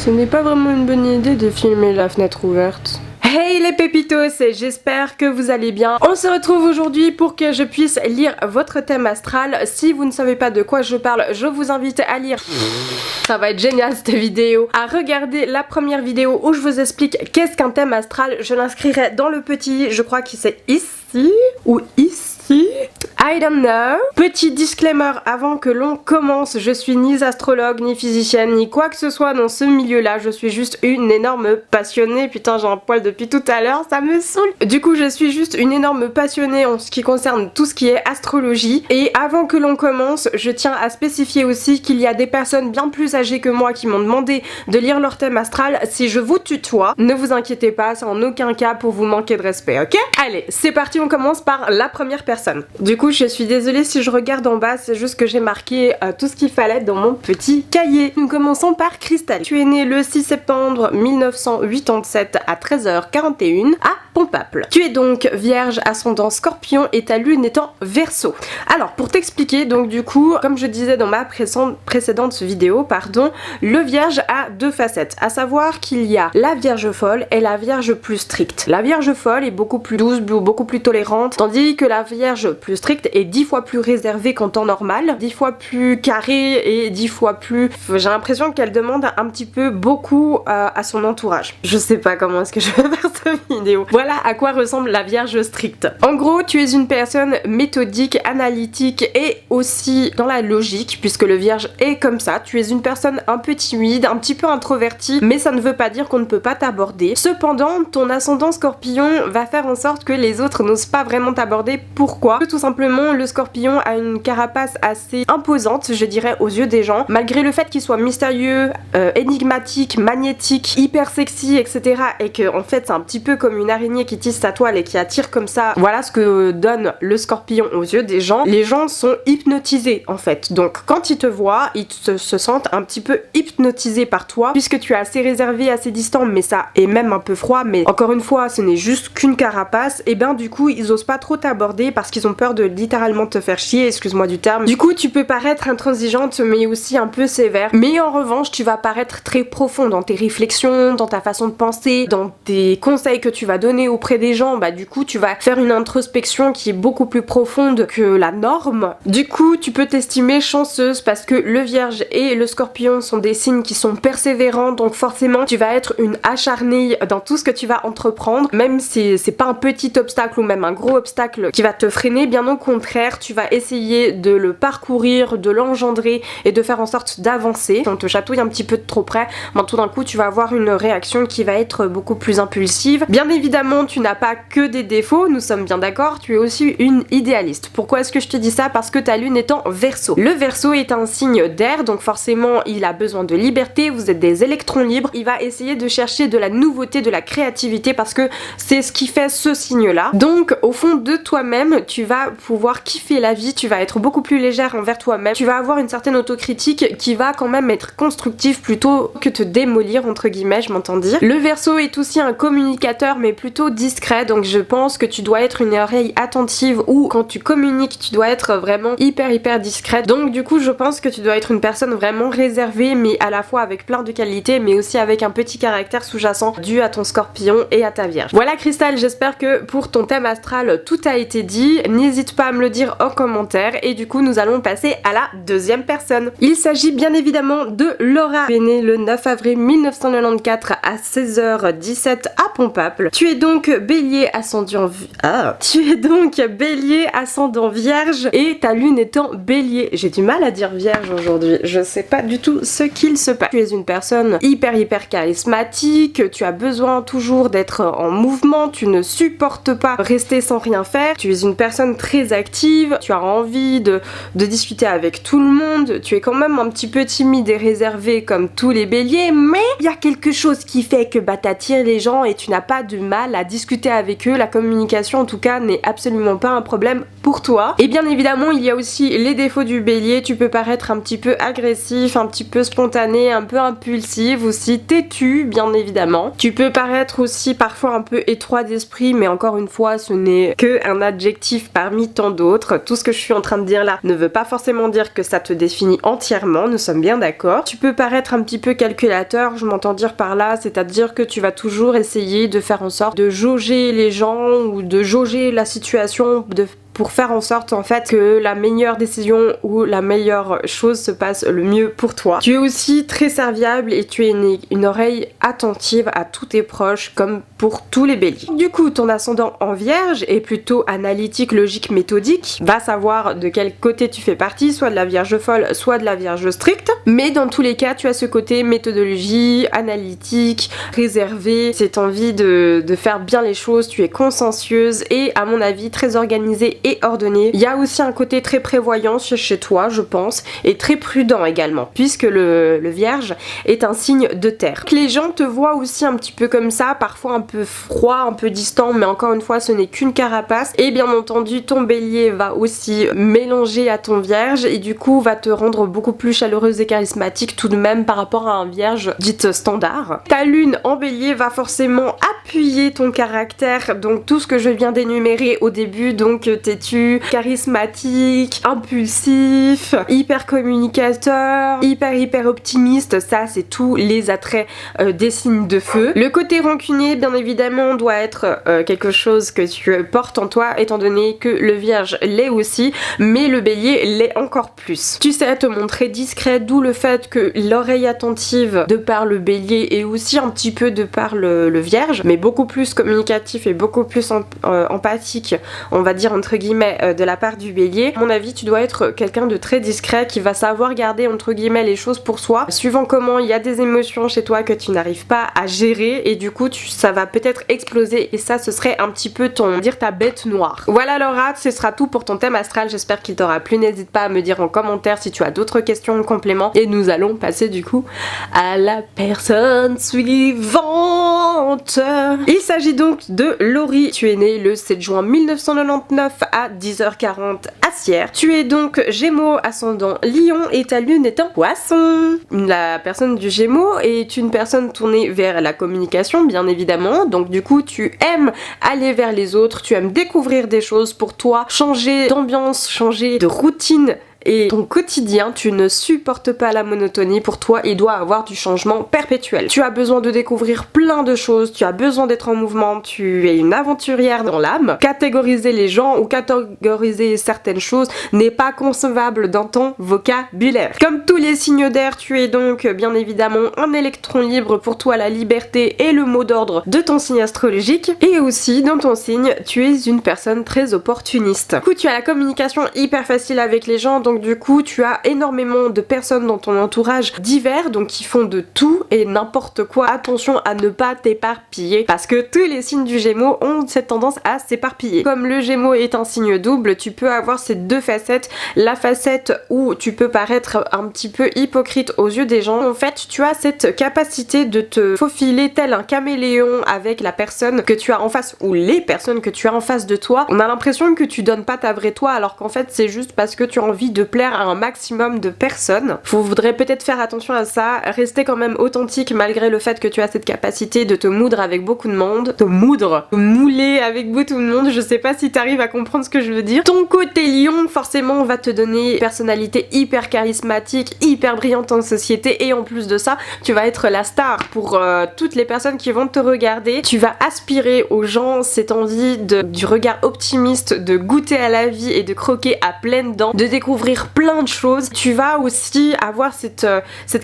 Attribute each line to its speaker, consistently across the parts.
Speaker 1: Ce n'est pas vraiment une bonne idée de filmer la fenêtre ouverte. Hey les pépitos, j'espère que vous allez bien. On se retrouve aujourd'hui pour que je puisse lire votre thème astral. Si vous ne savez pas de quoi je parle, je vous invite à lire. Ça va être génial cette vidéo. À regarder la première vidéo où je vous explique qu'est-ce qu'un thème astral. Je l'inscrirai dans le petit, je crois que c'est ici ou ici. I don't know. Petit disclaimer avant que l'on commence, je suis ni astrologue, ni physicienne, ni quoi que ce soit dans ce milieu-là. Je suis juste une énorme passionnée. Putain, j'ai un poil depuis tout à l'heure, ça me saoule. Du coup, je suis juste une énorme passionnée en ce qui concerne tout ce qui est astrologie. Et avant que l'on commence, je tiens à spécifier aussi qu'il y a des personnes bien plus âgées que moi qui m'ont demandé de lire leur thème astral. Si je vous tutoie, ne vous inquiétez pas, c'est en aucun cas pour vous manquer de respect, ok? Allez, c'est parti, on commence par la première personne. Du coup, je suis désolée si je regarde en bas, c'est juste que j'ai marqué tout ce qu'il fallait dans mon petit cahier. Nous commençons par Cristal. Tu es née le 6 septembre 1987 à 13h41 à Pompaple. Tu es donc vierge, ascendant Scorpion et ta lune étant Verseau. Alors pour t'expliquer, donc du coup, comme je disais dans ma précédente vidéo, le vierge a deux facettes, à savoir qu'il y a la vierge folle et la vierge plus stricte. La vierge folle est beaucoup plus douce, beaucoup plus tolérante, tandis que la vierge plus stricte est 10 fois plus réservée qu'en temps normal, 10 fois plus carrée et 10 fois plus... J'ai l'impression qu'elle demande un petit peu beaucoup à son entourage. Je sais pas comment est-ce que je vais faire cette vidéo. Voilà à quoi ressemble la vierge stricte. En gros, tu es une personne méthodique, analytique et aussi dans la logique, puisque le vierge est comme ça. Tu es une personne un peu timide, un petit peu introvertie, mais ça ne veut pas dire qu'on ne peut pas t'aborder. Cependant, ton ascendant Scorpion va faire en sorte que les autres n'osent pas vraiment t'aborder. Pourquoi? Tout simplement, le Scorpion a une carapace assez imposante, je dirais, aux yeux des gens. Malgré le fait qu'il soit mystérieux, énigmatique, magnétique, hyper sexy, etc. et que en fait c'est un petit peu comme une araignée qui tisse sa toile et qui attire comme ça. Voilà ce que donne le Scorpion aux yeux des gens. Les gens sont hypnotisés en fait. Donc quand ils te voient, ils se sentent un petit peu hypnotisés par toi, puisque tu es assez réservé, assez distant, mais ça est même un peu froid. Mais encore une fois, ce n'est juste qu'une carapace. Et ben du coup, ils osent pas trop t'aborder parce qu'ils ont peur de littéralement te faire chier, excuse-moi du terme. Du coup, tu peux paraître intransigeante, mais aussi un peu sévère. Mais en revanche, tu vas paraître très profond dans tes réflexions, dans ta façon de penser, dans tes conseils que tu vas donner auprès des gens. Bah du coup, tu vas faire une introspection qui est beaucoup plus profonde que la norme. Du coup, tu peux t'estimer chanceuse parce que le Vierge et le Scorpion sont des signes qui sont persévérants, donc forcément, tu vas être une acharnée dans tout ce que tu vas entreprendre, même si c'est pas un petit obstacle ou même un gros obstacle qui va te freiner, bien au contraire, tu vas essayer de le parcourir, de l'engendrer et de faire en sorte d'avancer. Si on te chatouille un petit peu de trop près, ben, tout d'un coup, tu vas avoir une réaction qui va être beaucoup plus impulsive. Bien évidemment, tu n'as pas que des défauts, nous sommes bien d'accord, tu es aussi une idéaliste. Pourquoi est-ce que je te dis ça? Parce que ta lune est en Verseau. Le Verseau est un signe d'air, donc forcément, il a besoin de liberté, vous êtes des électrons libres, il va essayer de chercher de la nouveauté, de la créativité, parce que c'est ce qui fait ce signe-là. Donc, au fond de toi-même, tu vas pouvoir kiffer la vie, tu vas être beaucoup plus légère envers toi-même, tu vas avoir une certaine autocritique qui va quand même être constructive plutôt que te démolir, entre guillemets, je m'entends dire. Le Verseau est aussi un communicateur, mais plutôt discret, donc je pense que tu dois être une oreille attentive, ou quand tu communiques, tu dois être vraiment hyper discrète. Donc du coup, je pense que tu dois être une personne vraiment réservée, mais à la fois avec plein de qualités, mais aussi avec un petit caractère sous-jacent dû à ton Scorpion et à ta Vierge. Voilà Cristal, j'espère que pour ton thème astral, tout a été dit. N'hésite pas à me le dire en commentaire, et du coup, nous allons passer à la deuxième personne. Il s'agit bien évidemment de Laura. Tu es née le 9 avril 1994 à 16h17 à Pompaple. Tu es donc Bélier ascendant Vierge et ta lune est en Bélier. J'ai du mal à dire Vierge aujourd'hui, je sais pas du tout ce qu'il se passe. Tu es une personne hyper charismatique, tu as besoin toujours d'être en mouvement, tu ne supportes pas rester sans rien faire, tu es une personne très active, tu as envie de discuter avec tout le monde, tu es quand même un petit peu timide et réservé comme tous les Béliers, mais il y a quelque chose qui fait que bah t'attires les gens et tu n'as pas de mal à discuter avec eux. La communication en tout cas n'est absolument pas un problème pour toi. Et bien évidemment il y a aussi les défauts du bélier, tu peux paraître un petit peu agressif, un petit peu spontané, un peu impulsif aussi, têtu bien évidemment. Tu peux paraître aussi parfois un peu étroit d'esprit, mais encore une fois ce n'est que un adjectif parmi tant d'autres. Tout ce que je suis en train de dire là ne veut pas forcément dire que ça te définit entièrement, nous sommes bien d'accord. Tu peux paraître un petit peu calculateur, je m'entends dire par là, c'est-à-dire que tu vas toujours essayer de faire en sorte de jauger les gens ou de jauger la situation, pour faire en sorte en fait que la meilleure décision ou la meilleure chose se passe le mieux pour toi. Tu es aussi très serviable et tu es une oreille attentive à tous tes proches comme pour tous les béliers. Du coup ton ascendant en vierge est plutôt analytique, logique, méthodique, va savoir de quel côté tu fais partie, soit de la vierge folle, soit de la vierge stricte, mais dans tous les cas tu as ce côté méthodologie, analytique, réservé, cette envie de faire bien les choses, tu es consciencieuse et à mon avis très organisée et ordonné. Il y a aussi un côté très prévoyant chez toi je pense et très prudent également puisque le vierge est un signe de terre. Les gens te voient aussi un petit peu comme ça, parfois un peu froid, un peu distant, mais encore une fois ce n'est qu'une carapace et bien entendu ton bélier va aussi mélanger à ton vierge et du coup va te rendre beaucoup plus chaleureuse et charismatique tout de même par rapport à un vierge dite standard. Ta lune en bélier va forcément appuyer ton caractère, donc tout ce que je viens d'énumérer au début, donc têtu, charismatique, impulsif, hyper communicateur, hyper optimiste, ça c'est tous les attraits des signes de feu. Le côté rancunier bien évidemment doit être quelque chose que tu portes en toi étant donné que le vierge l'est aussi, mais le bélier l'est encore plus. Tu sais te montrer discret, d'où le fait que l'oreille attentive de par le bélier et aussi un petit peu de par le vierge, mais beaucoup plus communicatif et beaucoup plus empathique, on va dire entre guillemets de la part du bélier. À mon avis tu dois être quelqu'un de très discret qui va savoir garder entre guillemets les choses pour soi, suivant comment il y a des émotions chez toi que tu n'arrives pas à gérer et du coup ça va peut-être exploser et ça ce serait un petit peu ta bête noire. Voilà Laura, ce sera tout pour ton thème astral, j'espère qu'il t'aura plu, n'hésite pas à me dire en commentaire si tu as d'autres questions en complément et nous allons passer du coup à la personne suivante. Il s'agit donc de Laurie, tu es née le 7 juin 1999 à 10h40 à Sierre. Tu es donc Gémeaux ascendant Lion et ta lune est en Poisson. La personne du Gémeaux est une personne tournée vers la communication bien évidemment, donc du coup tu aimes aller vers les autres, tu aimes découvrir des choses pour toi, changer d'ambiance, changer de routine et ton quotidien, tu ne supportes pas la monotonie, pour toi il doit avoir du changement perpétuel. Tu as besoin de découvrir plein de choses, tu as besoin d'être en mouvement, tu es une aventurière dans l'âme. Catégoriser les gens ou catégoriser certaines choses n'est pas concevable dans ton vocabulaire. Comme tous les signes d'air, tu es donc bien évidemment un électron libre, pour toi la liberté est le mot d'ordre de ton signe astrologique et aussi dans ton signe tu es une personne très opportuniste. Du coup tu as la communication hyper facile avec les gens, donc du coup tu as énormément de personnes dans ton entourage divers, donc qui font de tout et n'importe quoi. Attention à ne pas t'éparpiller parce que tous les signes du Gémeaux ont cette tendance à s'éparpiller. Comme le Gémeaux est un signe double, tu peux avoir ces deux facettes, la facette où tu peux paraître un petit peu hypocrite aux yeux des gens. En fait tu as cette capacité de te faufiler tel un caméléon avec la personne que tu as en face ou les personnes que tu as en face de toi. On a l'impression que tu donnes pas ta vraie toi alors qu'en fait c'est juste parce que tu as envie de plaire à un maximum de personnes. Vous voudrez peut-être faire attention à ça, rester quand même authentique malgré le fait que tu as cette capacité de te moudre avec beaucoup de monde. Te mouler avec beaucoup de monde, je sais pas si t'arrives à comprendre ce que je veux dire. Ton côté lion forcément va te donner une personnalité hyper charismatique, hyper brillante en société et en plus de ça tu vas être la star pour toutes les personnes qui vont te regarder. Tu vas aspirer aux gens cette envie du regard optimiste, de goûter à la vie et de croquer à pleines dents, de découvrir plein de choses. Tu vas aussi avoir cette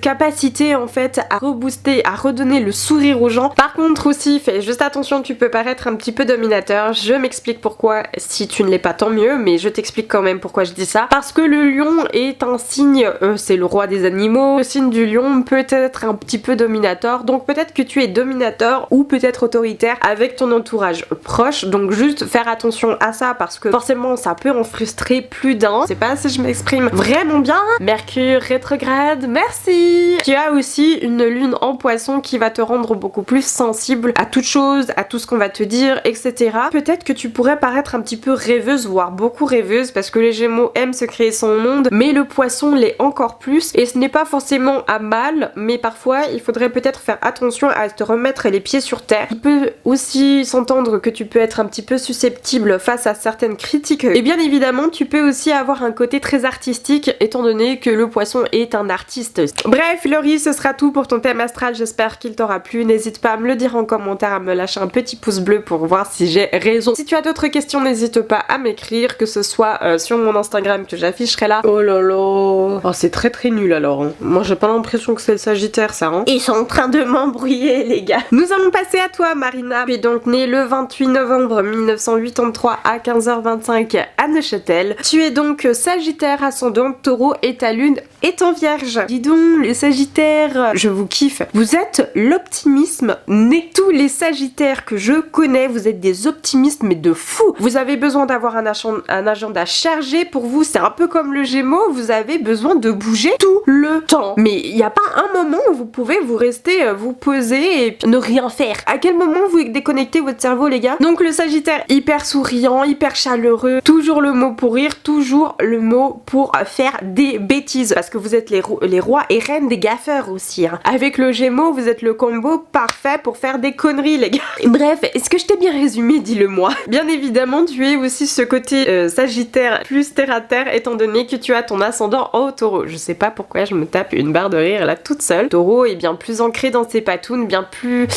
Speaker 1: capacité en fait à rebooster, à redonner le sourire aux gens. Par contre aussi, fais juste attention, tu peux paraître un petit peu dominateur. Je m'explique pourquoi, si tu ne l'es pas tant mieux, mais je t'explique quand même pourquoi je dis ça. Parce que le lion est un signe, c'est le roi des animaux, le signe du lion peut être un petit peu dominateur, donc peut-être que tu es dominateur ou peut-être autoritaire avec ton entourage proche, donc juste faire attention à ça parce que forcément ça peut en frustrer plus d'un. Je sais pas si je m'explique m'exprime vraiment bien. Mercure rétrograde, merci. Tu as aussi une lune en poisson qui va te rendre beaucoup plus sensible à toute chose, à tout ce qu'on va te dire, etc. Peut-être que tu pourrais paraître un petit peu rêveuse, voire beaucoup rêveuse, parce que les Gémeaux aiment se créer son monde, mais le poisson l'est encore plus, et ce n'est pas forcément à mal, mais parfois il faudrait peut-être faire attention à te remettre les pieds sur terre. Il peut aussi s'entendre que tu peux être un petit peu susceptible face à certaines critiques, et bien évidemment tu peux aussi avoir un côté très artistique, étant donné que le poisson est un artiste. Bref Laurie, ce sera tout pour ton thème astral, j'espère qu'il t'aura plu, n'hésite pas à me le dire en commentaire, à me lâcher un petit pouce bleu pour voir si j'ai raison. Si tu as d'autres questions, n'hésite pas à m'écrire, que ce soit sur mon Instagram que j'afficherai là. Oh là là, oh, c'est très nul alors. Hein. Moi j'ai pas l'impression que c'est le Sagittaire ça. Hein. Ils sont en train de m'embrouiller les gars. Nous allons passer à toi Marina. Tu es donc née le 28 novembre 1983 à 15h25 à Neuchâtel. Tu es donc Sagittaire, ascendant Taureau et ta lune est en Vierge. Dis donc les Sagittaires, je vous kiffe. Vous êtes l'optimisme né. Tous les Sagittaires que je connais, vous êtes des optimistes mais de fou. Vous avez besoin d'avoir un agenda chargé. Pour vous c'est un peu comme le Gémeaux, vous avez besoin de bouger tout le temps. Mais il n'y a pas un moment où vous pouvez vous rester, vous poser et ne rien faire. À quel moment vous déconnectez votre cerveau les gars? Donc le Sagittaire hyper souriant, hyper chaleureux, toujours le mot pour rire, toujours le mot pour faire des bêtises. Parce que vous êtes les rois et reines des gaffeurs aussi. Hein. Avec le Gémeaux, vous êtes le combo parfait pour faire des conneries les gars. Bref, est-ce que je t'ai bien résumé? Dis-le moi. Bien évidemment, tu es aussi ce côté Sagittaire plus terre à terre, étant donné que tu as ton ascendant en Taureau. Je sais pas pourquoi je me tape une barre de rire là toute seule. Taureau est bien plus ancré dans ses patounes, bien plus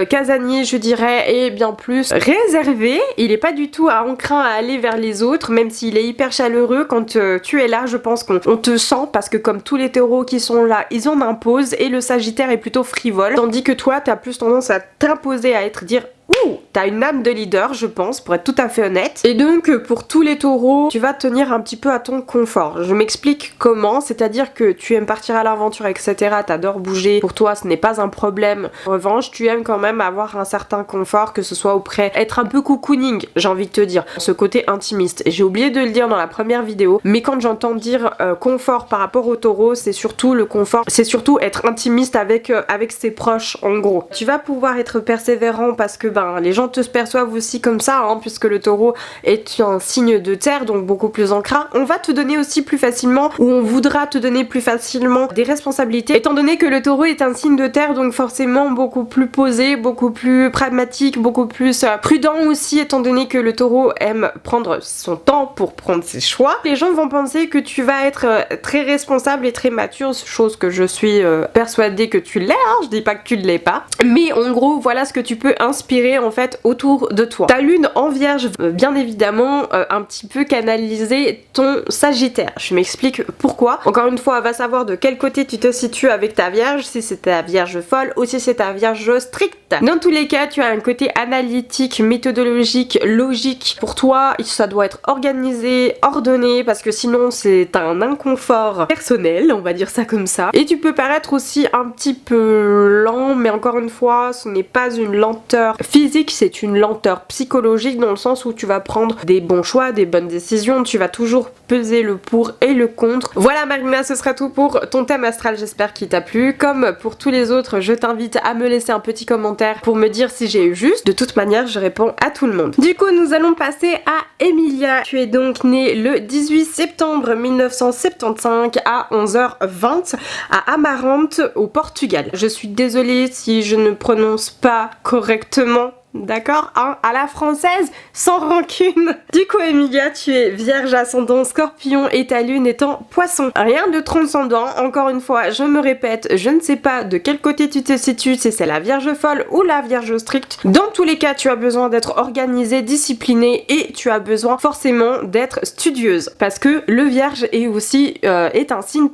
Speaker 1: casanier je dirais, et bien plus réservé. Il est pas du tout enclin à aller vers les autres, même s'il est hyper chaleureux. Quand tu es là, je pense qu'on te sent, parce que comme tous les taureaux qui sont là, ils en imposent, et le Sagittaire est plutôt frivole, tandis que toi t'as plus tendance à t'imposer, à être dire ouh, t'as une âme de leader je pense, pour être tout à fait honnête. Et donc pour tous les taureaux, tu vas tenir un petit peu à ton confort. Je m'explique comment, c'est-à-dire que tu aimes partir à l'aventure etc, t'adores bouger, pour toi ce n'est pas un problème. En revanche tu aimes quand même avoir un certain confort, que ce soit auprès, être un peu cocooning, j'ai envie de te dire, ce côté intimiste. Et j'ai oublié de le dire dans la première vidéo, mais quand j'entends dire confort par rapport au taureau, c'est surtout le confort, c'est surtout être intimiste avec ses proches en gros. Tu vas pouvoir être persévérant parce que les gens te perçoivent aussi comme ça, hein, puisque le taureau est un signe de terre, donc beaucoup plus ancrant. On va te donner aussi plus facilement, ou on voudra te donner plus facilement des responsabilités, étant donné que le taureau est un signe de terre, donc forcément beaucoup plus posé, beaucoup plus pragmatique, beaucoup plus prudent aussi, étant donné que le taureau aime prendre son temps pour prendre ses choix. Les gens vont penser que tu vas être très responsable et très mature, chose que je suis persuadée que tu l'es, hein, je dis pas que tu ne l'es pas, mais en gros voilà ce que tu peux inspirer en fait autour de toi. Ta lune en Vierge, bien évidemment, un petit peu canaliser ton Sagittaire. Je m'explique pourquoi. Encore une fois, va savoir de quel côté tu te situes avec ta Vierge, si c'est ta Vierge folle ou si c'est ta Vierge stricte. Dans tous les cas, tu as un côté analytique, méthodologique, logique. Pour toi, ça doit être organisé, ordonné, parce que sinon c'est un inconfort personnel, on va dire ça comme ça. Et tu peux paraître aussi un petit peu lent, mais encore une fois, ce n'est pas une lenteur physique, c'est une lenteur psychologique, dans le sens où tu vas prendre des bons choix, des bonnes décisions, tu vas toujours peser le pour et le contre. Voilà Marina, ce sera tout pour ton thème astral, j'espère qu'il t'a plu. Comme pour tous les autres, je t'invite à me laisser un petit commentaire pour me dire si j'ai eu juste. De toute manière, je réponds à tout le monde. Du coup, nous allons passer à Emilia. Tu es donc née le 18 septembre 1975 à 11h20 à Amarante au Portugal. Je suis désolée si je ne prononce pas correctement. D'accord, hein, à la française, sans rancune. Du coup Emilia, tu es Vierge ascendant Scorpion et ta lune est en Poisson. Rien de transcendant, encore une fois, je me répète, je ne sais pas de quel côté tu te situes, si c'est la Vierge folle ou la Vierge stricte. Dans tous les cas, tu as besoin d'être organisée, disciplinée et tu as besoin forcément d'être studieuse. Parce que le Vierge est aussi, est un signe,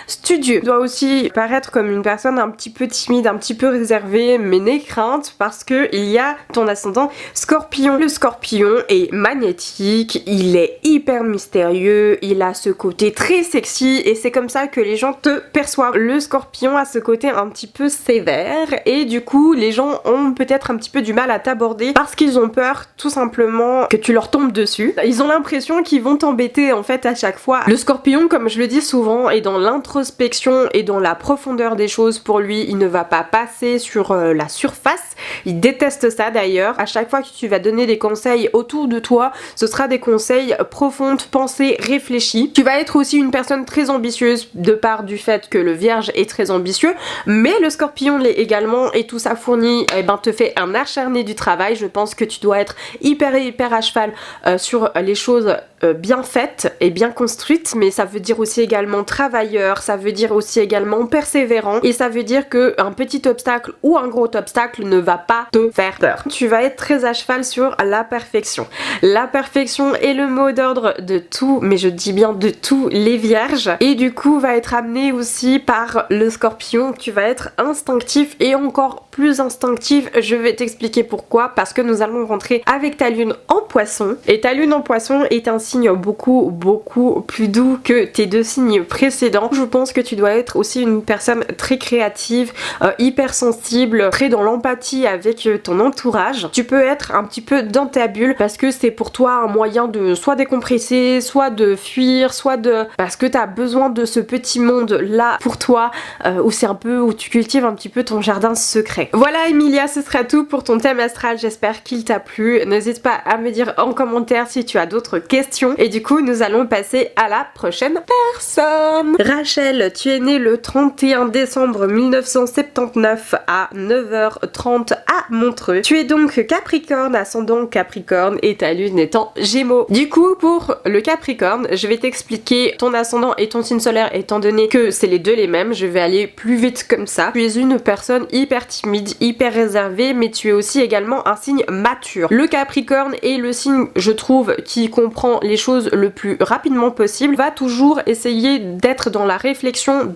Speaker 1: studieux. Tu dois aussi paraître comme une personne un petit peu timide, un petit peu réservée, mais n'aie crainte parce que il y a as ton ascendant Scorpion. Le Scorpion est magnétique, il est hyper mystérieux, il a ce côté très sexy et c'est comme ça que les gens te perçoivent. Le Scorpion a ce côté un petit peu sévère et du coup les gens ont peut-être un petit peu du mal à t'aborder parce qu'ils ont peur tout simplement que tu leur tombes dessus. Ils ont l'impression qu'ils vont t'embêter en fait à chaque fois. Le Scorpion, comme je le dis souvent, est dans l'introspection et dans la profondeur des choses. Pour lui, il ne va pas passer sur la surface. Il déteste ça d'ailleurs. À chaque fois que tu vas donner des conseils autour de toi, ce sera des conseils profonds, pensés, réfléchis. Tu vas être aussi une personne très ambitieuse de part du fait que le Vierge est très ambitieux, mais le Scorpion l'est également et tout ça fourni te fait un acharné du travail. Je pense que tu dois être hyper à cheval sur les choses bien faites et bien construites, mais ça veut dire aussi également travailleur, ça veut dire aussi également persévérant et ça veut dire que un petit obstacle ou un gros obstacle ne va pas te faire peur. Tu vas être très à cheval sur la perfection. La perfection est le mot d'ordre de tout, mais je dis bien de tous les vierges et du coup va être amené aussi par le Scorpion. Tu vas être instinctif et encore plus instinctif. Je vais t'expliquer pourquoi, parce que nous allons rentrer avec ta lune en poisson et ta lune en poisson est un signe beaucoup plus doux que tes deux signes précédents. Je pense que tu dois être aussi une personne très créative, hyper sensible, très dans l'empathie avec ton entourage. Tu peux être un petit peu dans ta bulle parce que c'est pour toi un moyen de soit décompresser, soit de fuir, soit de... parce que t'as besoin de ce petit monde là pour toi où c'est un peu où tu cultives un petit peu ton jardin secret. Voilà Emilia, ce sera tout pour ton thème astral, j'espère qu'il t'a plu. N'hésite pas à me dire en commentaire si tu as d'autres questions et du coup nous allons passer à la prochaine personne. Rachel, tu es née le 31 décembre 1979 à 9h30 à Montreux. Tu es donc Capricorne, ascendant Capricorne et ta lune étant Gémeaux. Du coup pour le Capricorne, je vais t'expliquer ton ascendant et ton signe solaire étant donné que c'est les deux les mêmes, je vais aller plus vite comme ça. Tu es une personne hyper timide, hyper réservée, mais tu es aussi également un signe mature. Le Capricorne est le signe, je trouve, qui comprend les choses le plus rapidement possible, va toujours essayer d'être dans la réflexion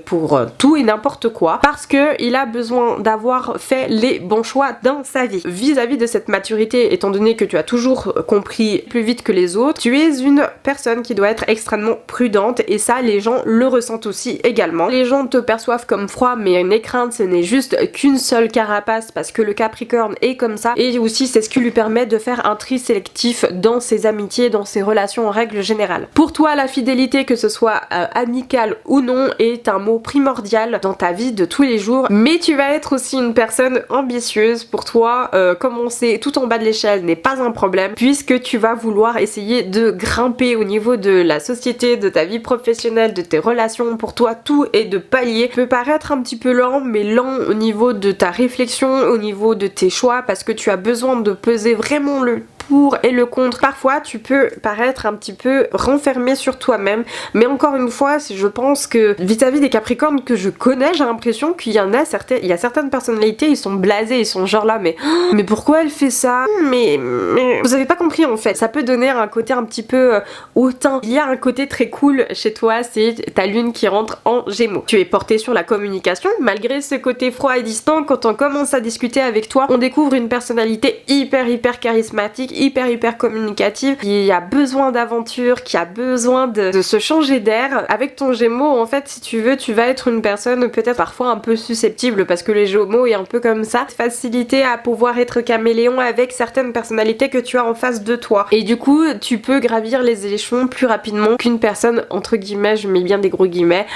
Speaker 1: pour tout et n'importe quoi, parce que il a besoin d'avoir fait les bons choix dans sa vie. Vis-à-vis de cette maturité, étant donné que tu as toujours compris plus vite que les autres, tu es une personne qui doit être extrêmement prudente et ça les gens le ressentent aussi également. Les gens te perçoivent comme froid, mais une crainte ce n'est juste qu'une seule carapace parce que le Capricorne est comme ça et aussi c'est ce qui lui permet de faire un tri sélectif dans ses amitiés, dans ses relations en règle générale. Pour toi la fidélité, que ce soit amicale ou non, est un mot primordial dans ta vie de tous les jours, mais tu vas être aussi une personne ambitieuse. Pour toi commencer tout en bas de l'échelle n'est pas un problème puisque tu vas vouloir essayer de grimper au niveau de la société, de ta vie professionnelle, de tes relations. Pour toi tout est de palier, peut paraître un petit peu lent, mais lent au niveau de ta réflexion, au niveau de tes choix, parce que tu as besoin de peser vraiment le pour et le contre. Parfois tu peux paraître un petit peu renfermé sur toi-même, mais encore une fois je pense que vis-à-vis des Capricornes que je connais, j'ai l'impression qu'il y en a il y a certaines personnalités, ils sont blasés, ils sont genre là mais pourquoi elle fait ça, mais vous avez pas compris en fait. Ça peut donner un côté un petit peu hautain. Il y a un côté très cool chez toi, c'est ta lune qui rentre en Gémeaux. Tu es porté sur la communication, malgré ce côté froid et distant. Quand on commence à discuter avec toi, on découvre une personnalité hyper charismatique, hyper communicative, qui a besoin d'aventure, qui a besoin de se changer d'air. Avec ton Gémeaux, en fait, si tu veux, tu vas être une personne peut-être parfois un peu susceptible, parce que les Gémeaux est un peu comme ça, facilité à pouvoir être caméléon avec certaines personnalités que tu as en face de toi. Et du coup, tu peux gravir les échelons plus rapidement qu'une personne, entre guillemets, je mets bien des gros guillemets,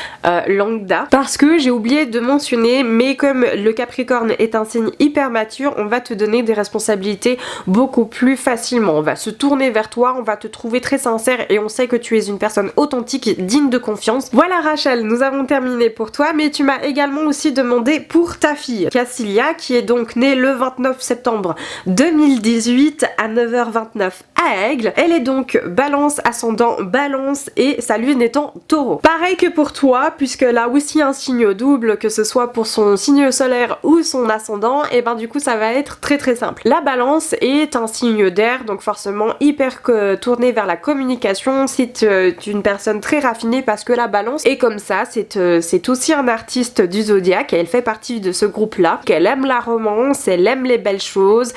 Speaker 1: lambda. Parce que j'ai oublié de mentionner, mais comme le Capricorne est un signe hyper mature, on va te donner des responsabilités beaucoup plus facilement. On va se tourner vers toi, on va te trouver très sincère et on sait que tu es une personne authentique, digne de confiance. Voilà Rachel, nous avons terminé pour toi, mais tu m'as également aussi demandé pour ta fille, Cassilia, qui est donc née le 29 septembre 2018 à 9h29 à Aigle. Elle est donc Balance, ascendant Balance et sa lune étant Taureau. Pareil que pour toi, puisqu'elle a aussi un signe double, que ce soit pour son signe solaire ou son ascendant, et ben du coup ça va être très simple. La Balance est un signe d'air, donc forcément hyper tournée vers la communication. C'est une personne très raffinée parce que la balance est comme ça, c'est aussi un artiste du zodiaque et elle fait partie de ce groupe là, qu'elle aime la romance, elle aime les belles choses,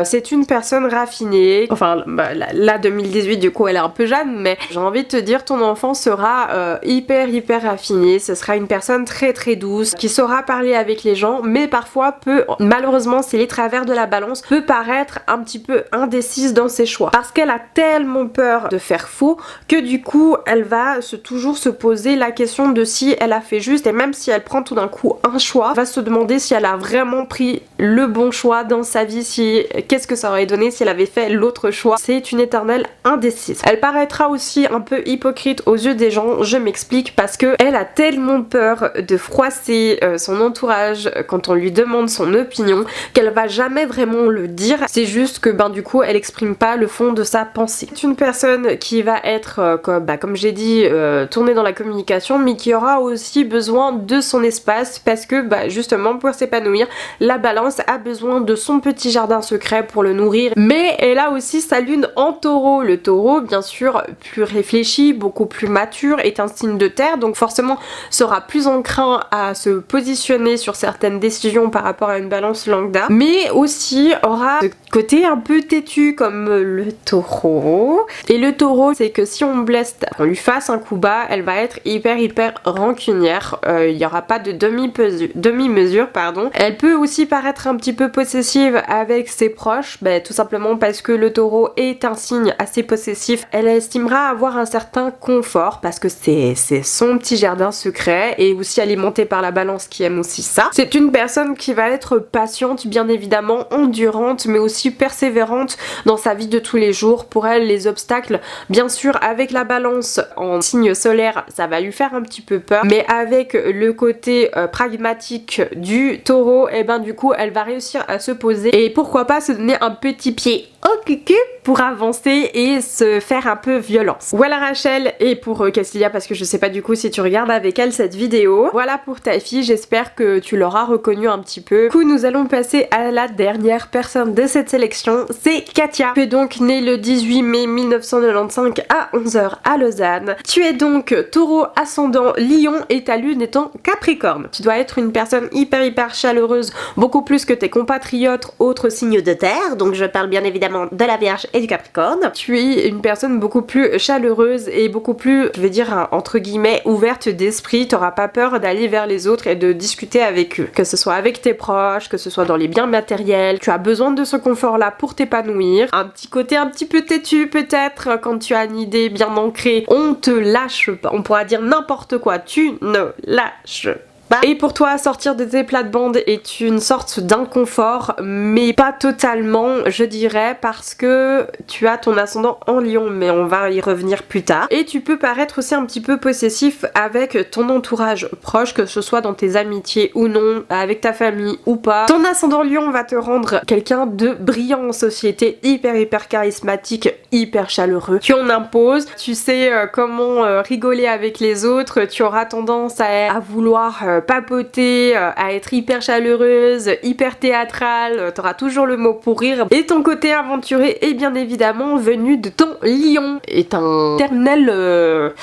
Speaker 1: c'est une personne raffinée, enfin bah, là 2018 du coup elle est un peu jeune, mais j'ai envie de te dire ton enfant sera hyper raffiné, ce sera une personne très douce, qui saura parler avec les gens, mais parfois peut, malheureusement c'est les travers de la balance, peut paraître un petit peu indécise dans ses choix, parce qu'elle a tellement peur de faire faux, que du coup elle va toujours se poser la question de si elle a fait juste, et même si elle prend tout d'un coup un choix, va se demander si elle a vraiment pris le bon choix dans sa vie, si qu'est-ce que ça aurait donné si elle avait fait l'autre choix. C'est une éternelle indécise. Elle paraîtra aussi un peu hypocrite aux yeux des gens, je m'explique, parce que elle a tellement peur de froisser son entourage quand on lui demande son opinion qu'elle va jamais vraiment le dire. C'est juste que du coup elle exprime pas le fond de sa pensée. C'est une personne qui va être comme j'ai dit tournée dans la communication, mais qui aura aussi besoin de son espace parce que justement pour s'épanouir, la balance a besoin de son petit jardin secret pour le nourrir, mais elle a aussi sa lune en taureau. Le taureau bien sûr plus réfléchi, beaucoup plus mature, est un signe de terre, donc forcément sera plus enclin à se positionner sur certaines décisions par rapport à une balance lambda, mais aussi aura ce côté un peu têtu comme le taureau. Et le taureau, c'est que si on blesse, on lui fasse un coup bas, elle va être hyper rancunière, il n'y aura pas de demi-mesure, pardon. Elle peut aussi paraître un petit peu possessive avec ses proches, tout simplement parce que le taureau est un signe assez possessif. Elle estimera avoir un certain confort parce que c'est son petit jardin secret, et aussi alimenté par la balance qui aime aussi ça. C'est une personne qui va être patiente, bien évidemment, endurante, mais aussi persévérante dans sa vie de tous les jours. Pour elle, les obstacles, bien sûr, avec la balance en signe solaire, ça va lui faire un petit peu peur, mais avec le côté pragmatique du taureau, et du coup elle va réussir à se poser et pourquoi pas se donner un petit pied au cucu pour avancer et se faire un peu violence. Voilà Rachel, et pour Cassilia, parce que je sais pas du coup si tu regardes avec elle cette vidéo. Voilà pour ta fille, j'espère que tu l'auras reconnue un petit peu. Du coup nous allons passer à la dernière personne de cette sélection, c'est Katia. Tu es donc née le 18 mai 1995 à 11h à Lausanne. Tu es donc taureau ascendant lion et ta lune étant capricorne. Tu dois être une personne hyper chaleureuse, beaucoup plus que tes compatriotes autres signes de terre, donc je parle bien évidemment de la Vierge et du Capricorne. Tu es une personne beaucoup plus chaleureuse et beaucoup plus, je vais dire entre guillemets, ouverte d'esprit. T'auras pas peur d'aller vers les autres et de discuter avec eux, que ce soit avec tes proches, que ce soit dans les biens matériels. Tu as besoin de ce confort là pour t'épanouir. Un petit côté un petit peu têtu peut-être quand tu as une idée bien ancrée, on te lâche pas, on pourra dire n'importe quoi, tu ne lâches pas. Et pour toi, sortir de tes plates-bandes est une sorte d'inconfort, mais pas totalement, je dirais, parce que tu as ton ascendant en lion, mais on va y revenir plus tard. Et tu peux paraître aussi un petit peu possessif avec ton entourage proche, que ce soit dans tes amitiés ou non, avec ta famille ou pas. Ton ascendant lion va te rendre quelqu'un de brillant en société, hyper charismatique, hyper chaleureux. Tu en imposes, tu sais comment rigoler avec les autres, tu auras tendance à vouloir papoter, à être hyper chaleureuse, hyper théâtrale, t'auras toujours le mot pour rire. Et ton côté aventuré est bien évidemment venu de ton lion. Est un éternel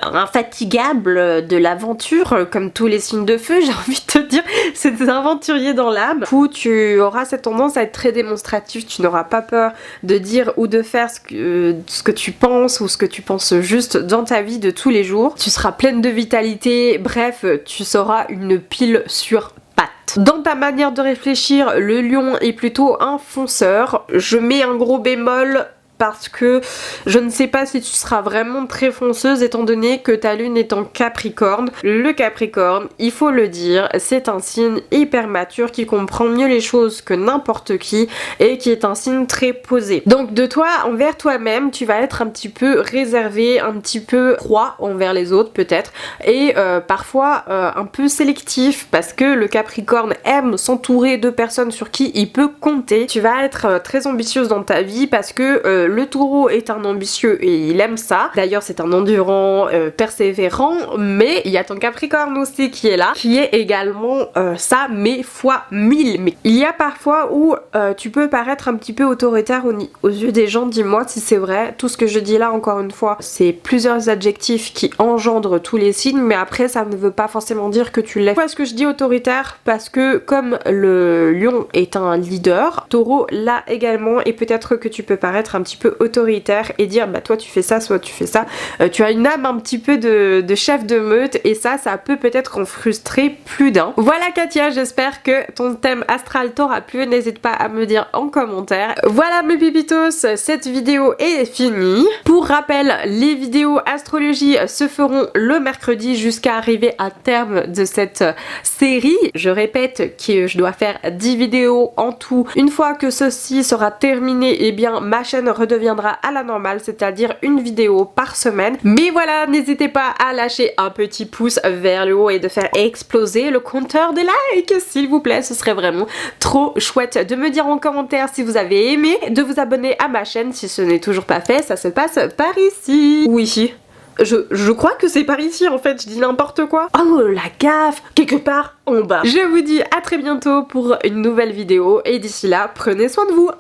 Speaker 1: infatigable de l'aventure, comme tous les signes de feu, j'ai envie de te dire, c'est des aventuriers dans l'âme. Du coup, tu auras cette tendance à être très démonstratif, tu n'auras pas peur de dire ou de faire ce que tu penses ou ce que tu penses juste dans ta vie de tous les jours. Tu seras pleine de vitalité, bref, tu seras une pile sur pattes. Dans ta manière de réfléchir, le lion est plutôt un fonceur. Je mets un gros bémol parce que je ne sais pas si tu seras vraiment très fonceuse étant donné que ta lune est en Capricorne. Le Capricorne, il faut le dire, c'est un signe hyper mature qui comprend mieux les choses que n'importe qui et qui est un signe très posé. Donc de toi envers toi-même, tu vas être un petit peu réservé, un petit peu froid envers les autres peut-être, et parfois un peu sélectif parce que le Capricorne aime s'entourer de personnes sur qui il peut compter. Tu vas être très ambitieuse dans ta vie parce que le taureau est un ambitieux et il aime ça. D'ailleurs c'est un endurant, persévérant, mais il y a ton capricorne aussi qui est là, qui est également ça, mais fois 1000. Mais il y a parfois où tu peux paraître un petit peu autoritaire aux yeux des gens, dis-moi si c'est vrai. Tout ce que je dis là, encore une fois, c'est plusieurs adjectifs qui engendrent tous les signes, mais après ça ne veut pas forcément dire que tu l'es. Pourquoi est-ce que je dis autoritaire? Parce que comme le lion est un leader, taureau l'a également, et peut-être que tu peux paraître un petit peu autoritaire et dire bah toi tu fais ça, soit tu fais ça. Tu as une âme un petit peu de chef de meute, et ça peut peut-être en frustrer plus d'un. Voilà Katia, j'espère que ton thème astral t'aura plu, n'hésite pas à me dire en commentaire. Voilà mes pépitos, cette vidéo est finie. Pour rappel, les vidéos astrologie se feront le mercredi jusqu'à arriver à terme de cette série. Je répète que je dois faire 10 vidéos en tout. Une fois que ceci sera terminé, eh bien ma chaîne redeviendra à la normale, c'est-à-dire une vidéo par semaine. Mais voilà, n'hésitez pas à lâcher un petit pouce vers le haut et de faire exploser le compteur des likes, s'il vous plaît, ce serait vraiment trop chouette de me dire en commentaire si vous avez aimé, de vous abonner à ma chaîne si ce n'est toujours pas fait, ça se passe par ici. Ou ici. Je crois que c'est par ici en fait, je dis n'importe quoi. Oh la gaffe, quelque part en bas. Je vous dis à très bientôt pour une nouvelle vidéo et d'ici là, prenez soin de vous.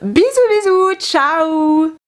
Speaker 1: Bisous bisous, ciao.